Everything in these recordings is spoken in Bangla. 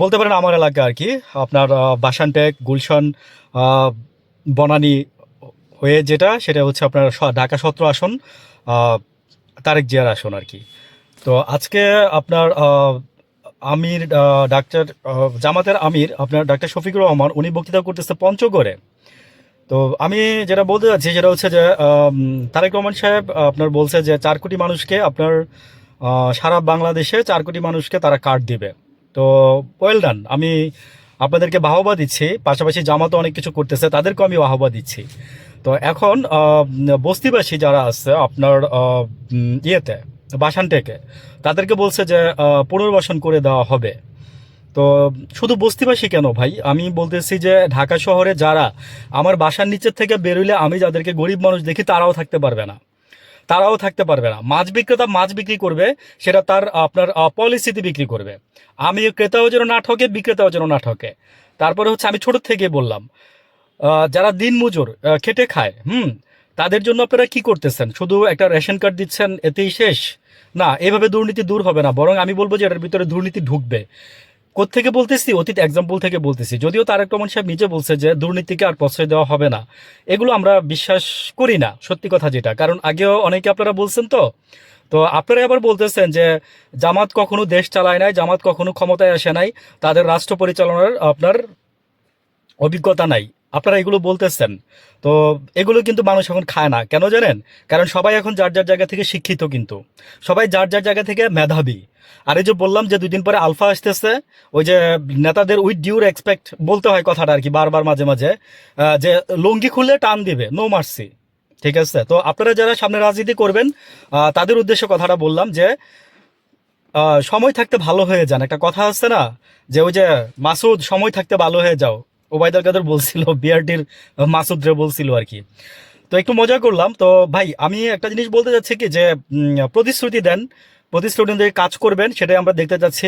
বলতে পারেন আমার এলাকা আর কি। আপনার বাসানটেক, গুলশান, আহ, বনানী হয়ে যেটা সেটা হচ্ছে আপনার ঢাকা 17 আসন, আহ, তারেক জিয়ার আসন আর কি। তো আজকে আপনার আমির ডাক্তার জামাতের আমির আপনার ডাক্তার শফিকুর রহমান উনি বক্তৃতা করতেছে পঞ্চগড়ে। তো আমি যেটা বলতে চাচ্ছি সেটা হচ্ছে যে তারেক রহমান সাহেব আপনার বলছে যে 4 কোটি মানুষকে আপনার সারা বাংলাদেশে 4 কোটি মানুষকে তারা কার্ড দিবে। তো ওয়েল ডান, আমি আপনাদেরকে বাহবা দিচ্ছি। পাশাপাশি জামাতও অনেক কিছু করতেছে, তাদেরকেও আমি বাহবা দিচ্ছি। তো এখন বস্তিবাসী যারা আছে আপনার ইয়েতে বাসানটেকে, তাদেরকে বলছে যে পুনর্বাসন করে দেওয়া হবে। তো শুধু বস্তিবাসী কেন ভাই, আমি বলতেছি যে ঢাকা শহরে যারা আমার বাসার নিচের থেকে বেরোলে আমি যাদেরকে গরিব মানুষ দেখি তারাও থাকতে পারবে না। তারাও থাকতে পারবে না। মাছ বিক্রেতা মাছ বিক্রি করবে, সেটা তার আপনার পলিসিতে বিক্রি করবে। আমি ক্রেতাও যেন না ঠকে, বিক্রেতাও যেন না ঠকে। তারপরে হচ্ছে আমি ছোট থেকে বললাম, যারা দিন মজুর খেটে খায়, তাদের জন্য আপনারা কি করতেছেন? শুধু একটা রেশন কার্ড দিচ্ছেন, এতেই শেষ? না, এভাবে দুর্নীতি দূর হবে না, বরং আমি বলবো যে এটার ভিতরে দুর্নীতি ঢুকবে। কোত্থেকে বলতেছি? অতীত এক্সাম্পল থেকে বলতেছি। যদিও তারেক রহমান সাহেব নিজে বলছে যে দুর্নীতিকে আর প্রশ্রয় দেওয়া হবে না, এগুলো আমরা বিশ্বাস করি না, সত্যি কথা যেটা। কারণ আগেও অনেকে আপনারা বলছেন। তো তো আপনারা আবার বলতেছেন যে জামাত কখনো দেশ চালায় নাই, জামাত কখনো ক্ষমতায় আসে নাই, তাদের রাষ্ট্র পরিচালনার আপনার অভিজ্ঞতা নাই, আপনারা এগুলো বলতেছেন। তো এগুলো কিন্তু মানুষ এখন খায় না, কেন জানেন? কারণ সবাই এখন যার যার জায়গা থেকে শিক্ষিত, কিন্তু সবাই যার যার জায়গা থেকে মেধাবী। আর এই যে বললাম যে 2 দিন পরে আলফা আসতেছে, ওই যে নেতাদের উইথ ডিউ রেসপেক্ট বলতে হয় কথাটা আর কি, বারবার মাঝে মাঝে, যে লুঙ্গি খুলে টান দিবে, নো মার্সি। ঠিক আছে? তো আপনারা যারা সামনে রাজনীতি করবেন, তাদের উদ্দেশ্যে কথাটা বললাম যে সময় থাকতে ভালো হয়ে যান। একটা কথা আছে না, যে ওই যে মাসুদ সময় থাকতে ভালো হয়ে যাও, ওবায়দুল কাদের বলছিল, বিআরটির মাসুদ রে বলছিল আর কি। তো একটু মজা করলাম। তো ভাই আমি একটা জিনিস বলতে চাচ্ছি কি, যে প্রতিশ্রুতি দেন, প্রতিশ্রুতি অনুযায়ী কাজ করবেন, সেটাই আমরা দেখতে চাচ্ছি।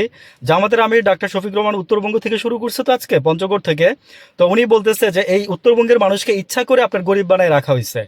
জামাতের আমির ডাক্তার শফিক রহমান উত্তরবঙ্গ থেকে শুরু করছে, তো আজকে পঞ্চগড় থেকে। তো উনি বলতেছে যে এই উত্তরবঙ্গের মানুষকে ইচ্ছা করে আপনার গরিব বানায় রাখা হয়েছে।